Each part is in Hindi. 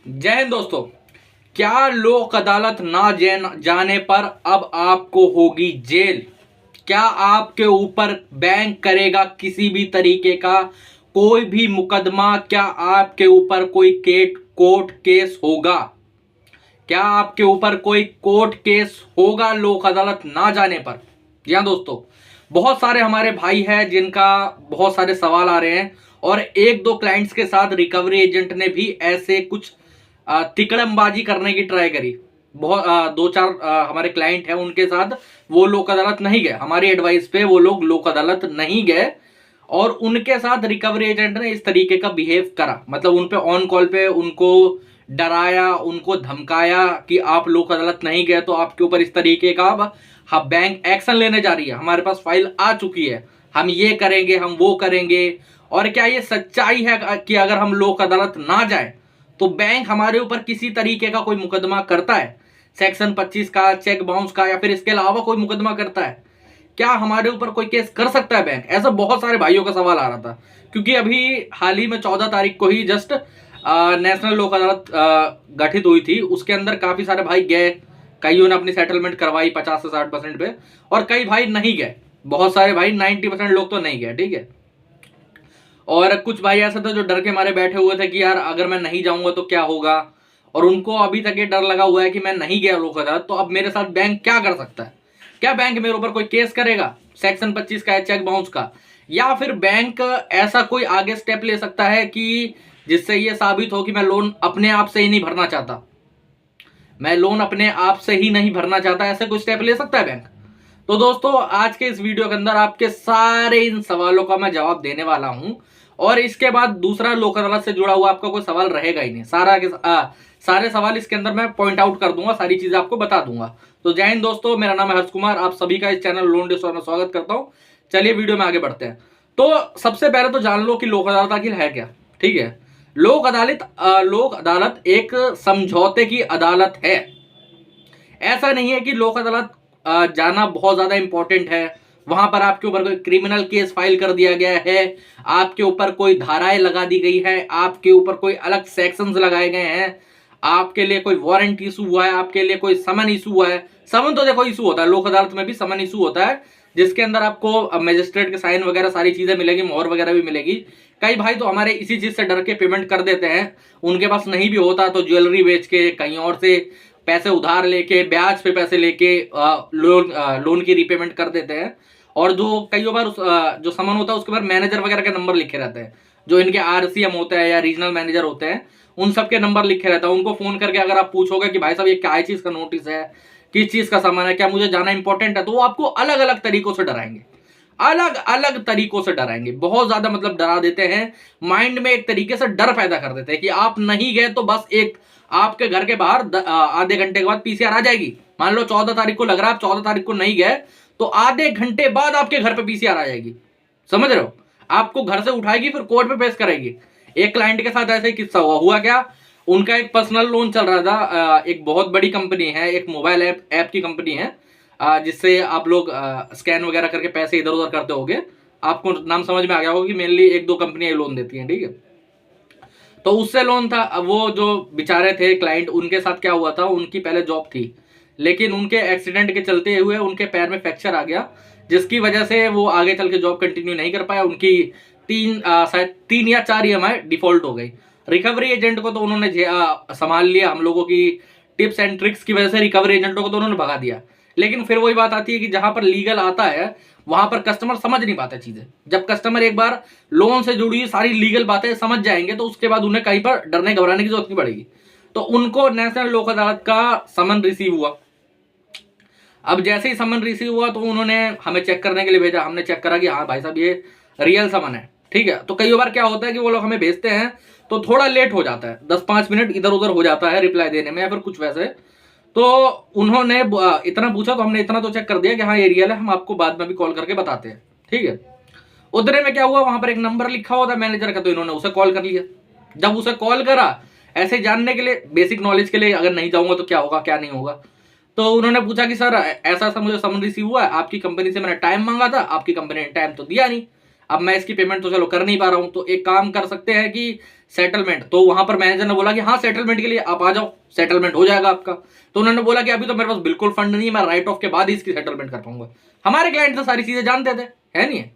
जय हिंद दोस्तों। क्या लोक अदालत ना जाने पर अब आपको होगी जेल? क्या आपके ऊपर बैंक करेगा किसी भी तरीके का कोई भी मुकदमा? क्या आपके ऊपर कोई कोर्ट केस होगा? क्या आपके ऊपर कोई कोर्ट केस होगा लोक अदालत ना जाने पर? जी हाँ दोस्तों, बहुत सारे हमारे भाई हैं जिनका बहुत सारे सवाल आ रहे हैं और एक दो क्लाइंट्स के साथ रिकवरी एजेंट ने भी ऐसे कुछ तिकड़मबाजी करने की ट्राई करी। बहुत दो चार हमारे क्लाइंट हैं, उनके साथ वो लोक अदालत नहीं गए। हमारी एडवाइस पे वो लोग लोक अदालत नहीं गए और उनके साथ रिकवरी एजेंट ने इस तरीके का बिहेव करा। मतलब उन पे ऑन कॉल पे उनको डराया, उनको धमकाया कि आप लोक अदालत नहीं गए तो आपके ऊपर इस तरीके का अब हाँ बैंक एक्शन लेने जा रही है, हमारे पास फाइल आ चुकी है, हम ये करेंगे, हम वो करेंगे। और क्या ये सच्चाई है कि अगर हम लोक अदालत ना जाए तो बैंक हमारे ऊपर किसी तरीके का कोई मुकदमा करता है, सेक्शन 25 का, चेक बाउंस का, या फिर इसके अलावा कोई मुकदमा करता है? क्या हमारे ऊपर कोई केस कर सकता है बैंक? ऐसा बहुत सारे भाइयों का सवाल आ रहा था, क्योंकि अभी हाल ही में 14 तारीख को ही जस्ट नेशनल लोक अदालत गठित हुई थी। उसके अंदर काफी सारे भाई गए, कईयों ने अपनी सेटलमेंट करवाई 50 से 60% पे, और कई भाई नहीं गए। बहुत सारे भाई 90% लोग तो नहीं गए, ठीक है। और कुछ भाई ऐसे थे जो डर के मारे बैठे हुए थे कि यार अगर मैं नहीं जाऊंगा तो क्या होगा, और उनको अभी तक ये डर लगा हुआ है कि मैं नहीं गया लोक अदालत तो अब मेरे साथ बैंक क्या कर सकता है? क्या बैंक मेरे ऊपर कोई केस करेगा सेक्शन 25 का या चेक बाउंस का? या फिर बैंक ऐसा कोई आगे स्टेप ले सकता है कि जिससे ये साबित हो कि मैं लोन अपने आप से ही नहीं भरना चाहता, मैं लोन अपने आप से ही नहीं भरना चाहता, ऐसे कोई स्टेप ले सकता है बैंक? तो दोस्तों, आज के इस वीडियो के अंदर आपके सारे इन सवालों का मैं जवाब देने वाला हूं, और इसके बाद दूसरा लोक अदालत से जुड़ा हुआ आपका कोई सवाल रहेगा ही नहीं। सारे सवाल इसके अंदर मैं पॉइंट आउट कर दूंगा, सारी चीजें आपको बता दूंगा। तो जय हिंद दोस्तों, मेरा नाम है हर्ष कुमार, आप सभी का इस चैनल लोन डिस्कवर में स्वागत करता हूं। चलिए वीडियो में आगे बढ़ते हैं। तो सबसे पहले तो जान लो कि लोक अदालत आखिर है क्या, ठीक है। लोक अदालत एक समझौते की अदालत है। ऐसा नहीं है कि लोक अदालत जाना बहुत ज्यादा इंपॉर्टेंट है, वहां पर आपके ऊपर कोई क्रिमिनल केस फाइल कर दिया गया है, आपके ऊपर कोई धाराएं लगा दी गई है, आपके ऊपर कोई अलग सेक्शंस लगाए गए हैं, आपके लिए कोई वारंट इशू हुआ है, आपके लिए कोई समन इशू हुआ है। समन तो देखो इशू होता है, लोक अदालत में भी समन इशू होता है, जिसके अंदर आपको मजिस्ट्रेट के साइन वगैरह सारी चीजें मिलेगी, मोहर वगैरह भी मिलेगी। कई भाई तो हमारे इसी चीज से डर के पेमेंट कर देते हैं, उनके पास नहीं भी होता तो ज्वेलरी बेच के, कहीं और से पैसे उधार लेके, ब्याज पे पैसे लेके लोन की रीपेमेंट कर देते हैं। और जो कई बार जो समन होता है उसके बाद मैनेजर वगैरह के नंबर लिखे रहते हैं, जो इनके आरसीएम होते हैं या रीजनल मैनेजर होते हैं, उन सबके नंबर लिखे रहता है। उनको फोन करके अगर आप पूछोगे कि भाई साहब ये क्या चीज का नोटिस है, किस चीज का सामान है, क्या मुझे जाना इंपॉर्टेंट है, तो वो आपको अलग अलग तरीकों से डराएंगे, अलग अलग तरीकों से डराएंगे, बहुत ज्यादा मतलब डरा देते हैं। माइंड में एक तरीके से डर पैदा कर देते हैं कि आप नहीं गए तो बस एक आपके घर के बाहर आधे घंटे के बाद पीसीआर आ जाएगी। मान लो 14 तारीख को लग रहा है, आप 14 तारीख को नहीं गए तो आधे घंटे बाद आपके घर पे पीसीआर आ जाएगी। समझ रहे हो? आपको घर से उठाएगी, फिर कोर्ट पे पेश करेगी। एक क्लाइंट के साथ ऐसे ही किस्सा हुआ क्या, उनका एक पर्सनल लोन चल रहा था, एक बहुत बड़ी कंपनी है, एक मोबाइल ऐप की कंपनी है, जिससे आप लोग स्कैन वगैरह करके पैसे इधर उधर करते होगे। आपको नाम समझ में आ गया होगा कि मेनली एक दो कंपनियां लोन देती हैं, ठीक है। तो उससे लोन था। अब वो जो बेचारे थे क्लाइंट, उनके साथ क्या हुआ था, उनकी पहले जॉब थी, लेकिन उनके एक्सीडेंट के चलते हुए उनके पैर में फ्रैक्चर आ गया, जिसकी वजह से वो आगे चल के जॉब कंटिन्यू नहीं कर पाया। उनकी शायद 3 या 4 ईएमआई डिफॉल्ट हो गई। रिकवरी एजेंट को तो उन्होंने संभाल लिया, हम लोगों की टिप्स एंड ट्रिक्स की वजह से रिकवरी एजेंटों को तो उन्होंने भगा दिया। लेकिन फिर वही बात आती है कि जहां पर लीगल आता है वहां पर कस्टमर समझ नहीं पाते चीजें। जब कस्टमर एक बार लोन से जुड़ी सारी लीगल बातें समझ जाएंगे तो उसके बाद उन्हें कहीं पर डरने घबराने की जरूरत नहीं पड़ेगी। तो उनको नेशनल लोक अदालत का समन रिसीव हुआ। अब जैसे ही समन रिसीव हुआ तो उन्होंने हमें चेक करने के लिए भेजा। हमने चेक करा कि हाँ भाई साहब ये रियल समन है, ठीक है। तो कई बार क्या होता है कि वो लोग हमें भेजते हैं तो थोड़ा लेट हो जाता है, 10-5 मिनट इधर उधर हो जाता है रिप्लाई देने में या फिर कुछ वैसे। तो उन्होंने इतना पूछा तो हमने इतना तो चेक कर दिया कि हाँ ये रियल है, हम आपको बाद में भी कॉल करके बताते हैं, ठीक है। उतने में क्या हुआ, वहां पर एक नंबर लिखा हुआ था मैनेजर का, तो इन्होंने उसे कॉल कर लिया। जब उसे कॉल करा ऐसे जानने के लिए, बेसिक नॉलेज के लिए, अगर नहीं जाऊंगा तो क्या होगा क्या नहीं होगा, तो उन्होंने पूछा कि सर ऐसा ऐसा मुझे समन रिसीव हुआ है, आपकी कंपनी से मैंने टाइम मांगा था, आपकी कंपनी ने टाइम तो दिया नहीं, अब मैं इसकी पेमेंट तो चलो कर नहीं पा रहा हूं, तो एक काम कर सकते हैं कि सेटलमेंट। तो वहां पर मैनेजर ने बोला कि हाँ सेटलमेंट के लिए आप आ जाओ, सेटलमेंट हो जाएगा आपका। तो उन्होंने बोला कि अभी तो मेरे पास बिल्कुल फंड नहीं है, मैं राइट ऑफ के बाद ही इसकी सेटलमेंट कर पाऊंगा। हमारे क्लाइंट तो सारी चीजें जानते थे, है नहीं है।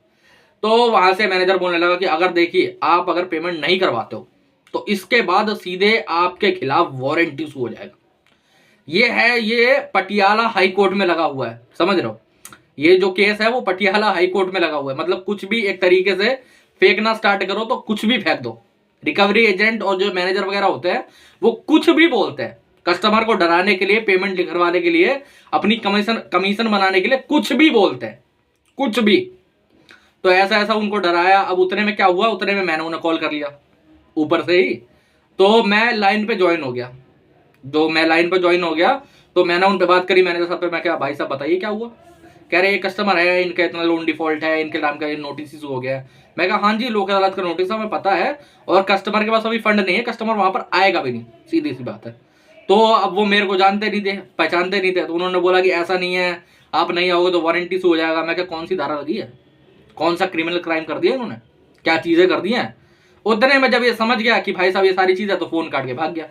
तो वहां से मैनेजर बोलने लगा कि अगर देखिए आप अगर पेमेंट नहीं करवाते हो तो इसके बाद सीधे आपके खिलाफ वारंट इशू हो जाएगा। ये पटियाला हाई कोर्ट में लगा हुआ है, समझ रहे हो। ये जो केस है वो पटियाला हाई कोर्ट में लगा हुआ है। मतलब कुछ भी एक तरीके से फेंकना स्टार्ट करो तो कुछ भी फेंक दो। रिकवरी एजेंट और जो मैनेजर वगैरह होते हैं वो कुछ भी बोलते हैं, कस्टमर को डराने के लिए, पेमेंट करवाने के लिए, अपनी कमीशन बनाने के लिए कुछ भी बोलते हैं, कुछ भी। तो ऐसा ऐसा उनको डराया। अब उतने में क्या हुआ, उतने में मैंने उन्हें कॉल कर लिया ऊपर से ही। तो मैं लाइन पे ज्वाइन हो गया। तो मैंने उन पे बात करी मैनेजर साहब पे। मैं क्या भाई साहब बताइए क्या हुआ। कह रहे ये कस्टमर है, इनका इतना लोन डिफॉल्ट है, इनके नाम का नोटिस इशू हो गया है। मैं कहा हाँ जी लोक अदालत का नोटिस हमें पता है, और कस्टमर के पास अभी फंड नहीं है, कस्टमर वहां पर आएगा भी नहीं, सीधी सी बात है। तो अब वो मेरे को जानते नहीं थे, पहचानते नहीं थे। तो उन्होंने बोला कि ऐसा नहीं है, आप नहीं आओगे तो वारंटी इशू हो जाएगा। मैं क्या कौन सी धारा लगी है, कौन सा क्रिमिनल क्राइम कर दिया इन्होंने, क्या चीजें कर दी हैं। उतने में जब ये समझ गया कि भाई साहब ये सारी चीजें, तो फोन काट के भाग गया।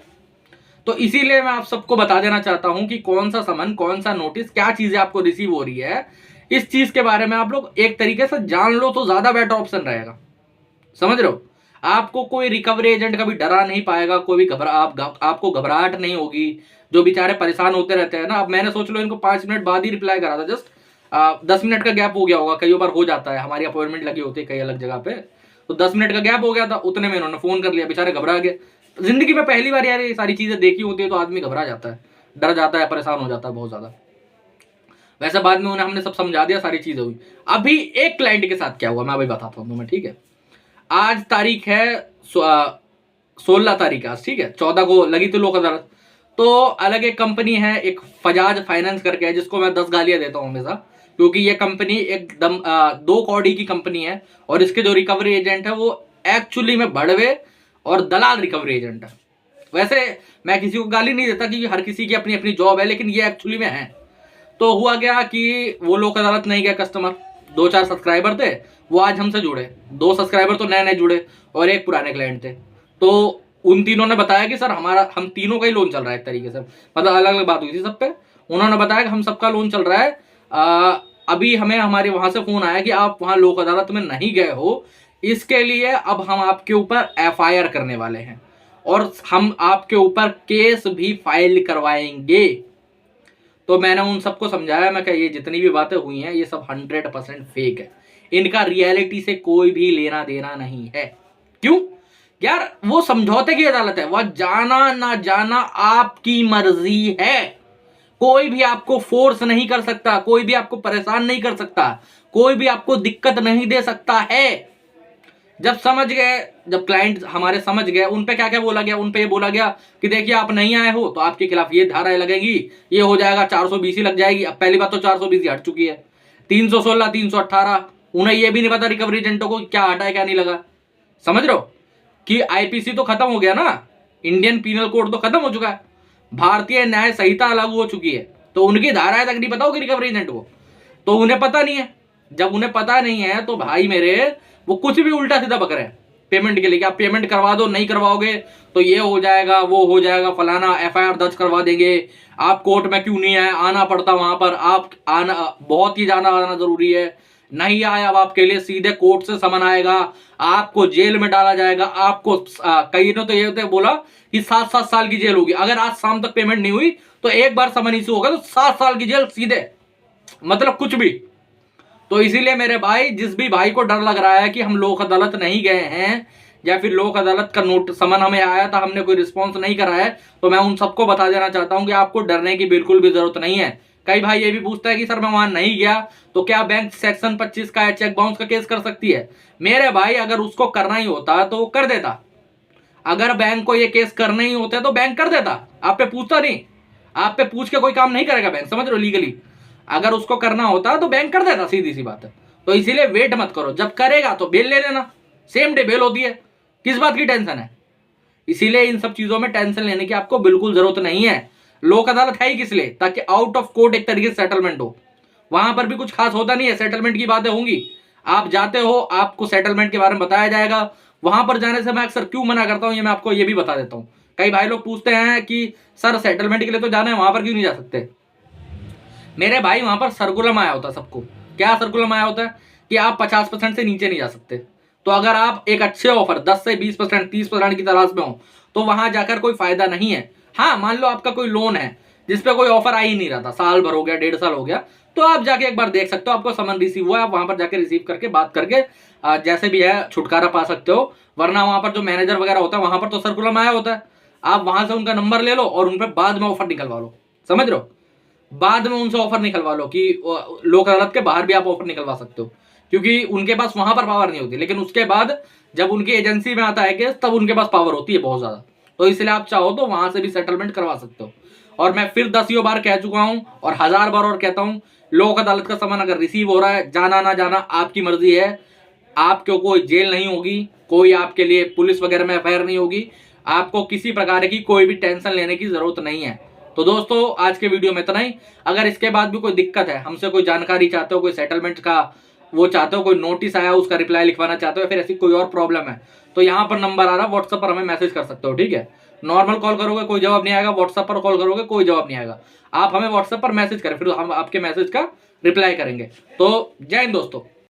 तो इसीलिए मैं आप सबको बता देना चाहता हूं कि कौन सा समन, कौन सा नोटिस, क्या चीजें आपको रिसीव हो रही है, इस चीज के बारे में आप लोग एक तरीके से जान लो तो ज्यादा बेटर ऑप्शन रहेगा। समझ रहे हो। आपको कोई रिकवरी एजेंट कभी डरा नहीं पाएगा, कोई भी आपको घबराहट नहीं होगी। जो बेचारे परेशान होते रहते हैं ना, अब मैंने सोच लो इनको 5 मिनट बाद ही रिप्लाई करा था, जस्ट 10 मिनट का गैप हो गया होगा, कई बार हो जाता है, हमारी अपॉइंटमेंट लगी होती है कई अलग जगह पे। तो 10 मिनट का गैप हो गया था, उतने में इन्होंने फोन कर लिया, बेचारे घबरा गए। जिंदगी में पहली बार यार ये सारी चीजें देखी होती है तो आदमी घबरा जाता है, डर जाता है, परेशान हो जाता है बहुत ज्यादा। वैसे बाद में उन्हें हमने सब समझा दिया, सारी चीजें हुई। अभी एक क्लाइंट के साथ क्या हुआ मैं अभी बताता हूँ तुम्हें, ठीक है। आज तारीख है 16 तारीख आज, ठीक है। 14 को लगी थी लोक अदालत। तो अलग एक कंपनी है, एक फजाज फाइनेंस करके है, जिसको मैं 10 गालियां देता हूँ हमेशा, क्योंकि ये कंपनी एकदम 2 कौड़ी की कंपनी है। और इसके जो रिकवरी एजेंट है वो एक्चुअली में बड़वे और दलाल रिकवरी एजेंट है। वैसे मैं किसी को गाली नहीं देता क्योंकि हर किसी की अपनी अपनी जॉब है, लेकिन ये एक्चुअली में है। तो हुआ क्या कि वो लोक अदालत नहीं गया कस्टमर, 2-4 सब्सक्राइबर थे, वो आज हमसे जुड़े। 2 सब्सक्राइबर तो नए नए जुड़े और एक पुराने क्लाइंट थे। तो उन तीनों ने बताया कि सर हम तीनों का ही लोन चल रहा है एक तरीके से, मतलब अलग अलग बात हुई थी सब पे। उन्होंने बताया कि हम सबका लोन चल रहा है। अभी हमें हमारे वहां से फोन आया कि आप वहां लोक अदालत में नहीं गए हो, इसके लिए अब हम आपके ऊपर FIR करने वाले हैं और हम आपके ऊपर केस भी फाइल करवाएंगे। तो मैंने उन सबको समझाया, मैं क्या ये जितनी भी बातें हुई हैं ये सब 100% फेक है, इनका रियलिटी से कोई भी लेना देना नहीं है। क्यों यार, वो समझौते की अदालत है, वह जाना ना जाना आपकी मर्जी है। कोई भी आपको फोर्स नहीं कर सकता, कोई भी आपको परेशान नहीं कर सकता, कोई भी आपको दिक्कत नहीं दे सकता है। जब समझ गए, जब क्लाइंट हमारे समझ गए, उन पे क्या क्या बोला गया, उन पे ये बोला गया कि देखिए आप नहीं आए हो तो आपके खिलाफ ये धाराएं लगेगी, ये हो जाएगा, 420 लग जाएगी। अब पहली बात तो 420 हट चुकी है, 316, 318। उन्हें ये भी नहीं पता रिकवरी एजेंटों को क्या हटा है क्या नहीं लगा। समझ रहे हो कि IPC तो खत्म हो गया ना, इंडियन पीनल कोड तो खत्म हो चुका है, भारतीय न्याय संहिता लागू हो चुकी है। तो उनकी धाराएं तक नहीं पता होगी रिकवरी एजेंट को, तो उन्हें पता नहीं है। जब उन्हें पता नहीं है तो भाई मेरे वो कुछ भी उल्टा सीधा बक रहे हैं पेमेंट के लिए कि आप पेमेंट करवा दो, नहीं करवाओगे तो ये हो जाएगा, वो हो जाएगा, फलाना, FIR दर्ज करवा देंगे। आप कोर्ट में क्यों नहीं आए, आना पड़ता वहां पर, आप आना, बहुत ही जाना आना जरूरी है, नहीं आए अब आपके लिए सीधे कोर्ट से समन आएगा, आपको जेल में डाला जाएगा। आपको कई ने तो ये बोला कि 7-7 साल की जेल होगी अगर आज शाम तक पेमेंट नहीं हुई, तो एक बार समन इशू होगा तो 7 साल की जेल सीधे, मतलब कुछ भी। तो इसीलिए मेरे भाई, जिस भी भाई को डर लग रहा है कि हम लोक अदालत नहीं गए हैं या फिर लोक अदालत का नोट समन हमें आया था, हमने कोई रिस्पॉन्स नहीं करा है, तो मैं उन सबको बता देना चाहता हूं कि आपको डरने की बिल्कुल भी जरूरत नहीं है। कई भाई ये भी पूछता है कि सर मैं वहां नहीं गया तो क्या बैंक सेक्शन 25 का चेक बाउंस का केस कर सकती है। मेरे भाई अगर उसको करना ही होता तो वो कर देता, अगर बैंक को ये केस करना ही होता तो बैंक कर देता, आप पे पूछता नहीं, आप पे पूछ के कोई काम नहीं करेगा बैंक, समझ रहे हो। लीगली अगर उसको करना होता तो बैंक कर देता, सीधी सी बात है। तो इसीलिए वेट मत करो, जब करेगा तो बेल ले लेना, सेम डे बेल होती है, किस बात की टेंशन है। इसीलिए इन सब चीजों में टेंशन लेने की आपको बिल्कुल जरूरत नहीं है। लोक अदालत है ही किस लिए, ताकि आउट ऑफ कोर्ट एक तरीके से सेटलमेंट हो। वहां पर भी कुछ खास होता नहीं है, सेटलमेंट की बातें होंगी, आप जाते हो, आपको सेटलमेंट के बारे में बताया जाएगा, वहां पर जाने से मैं अक्सर क्यों मना करता हूं ये मैं आपको ये भी बता देता हूं। कई भाई लोग पूछते हैं कि सर सेटलमेंट के लिए तो जाना है, वहां पर क्यों नहीं जा सकते? मेरे भाई वहां पर सर्कुलम आया होता है सबको। क्या सर्कुलम आया होता है कि आप 50% से नीचे नहीं जा सकते। तो अगर आप एक अच्छे ऑफर 10 से 20%, 30% की तलाश में हो तो वहां जाकर कोई फायदा नहीं है। हाँ, मान लो आपका कोई लोन है जिसपे कोई ऑफर आ ही नहीं रहा था, साल भर हो गया, 1.5 साल हो गया, तो आप जाके एक बार देख सकते हो, आपको समन रिसीव हुआ है, आप वहां पर जाके रिसीव करके बात करके जैसे भी है छुटकारा पा सकते हो। वरना वहां पर जो मैनेजर वगैरह होता है वहां पर तो सर्कुलम आया होता है, आप वहां से उनका नंबर ले लो और उन पर बाद में ऑफर निकलवा लो। समझ रहे हो? बाद में उनसे ऑफर निकलवा लो कि लोक अदालत के बाहर भी आप ऑफर निकलवा सकते हो, क्योंकि उनके पास वहां पर पावर नहीं होती, लेकिन उसके बाद जब उनकी एजेंसी में आता है केस तब उनके पास पावर होती है बहुत ज्यादा। तो इसलिए आप चाहो तो वहां से भी सेटलमेंट करवा सकते हो। और मैं फिर 10 बार कह चुका हूं और 1000 बार और कहता हूं, लोक अदालत का सामान अगर रिसीव हो रहा है, जाना ना जाना आपकी मर्जी है। आपको कोई जेल नहीं होगी, कोई आपके लिए पुलिस वगैरह में एफआईआर नहीं होगी, आपको किसी प्रकार की कोई भी टेंशन लेने की जरूरत नहीं है। तो दोस्तों आज के वीडियो में इतना ही। अगर इसके बाद भी कोई दिक्कत है, हमसे कोई जानकारी चाहते हो, कोई सेटलमेंट का वो चाहते हो, कोई नोटिस आया उसका रिप्लाई लिखवाना चाहते हो, या फिर ऐसी कोई और प्रॉब्लम है, तो यहाँ पर नंबर आ रहा है, व्हाट्सएप पर हमें मैसेज कर सकते हो। ठीक है, नॉर्मल कॉल करोगे कोई जवाब नहीं आएगा, व्हाट्सएप पर कॉल करोगे कोई जवाब नहीं आएगा। आप हमें व्हाट्सएप पर मैसेज करें, फिर हम आपके मैसेज का रिप्लाई करेंगे। तो जय हिंद दोस्तों।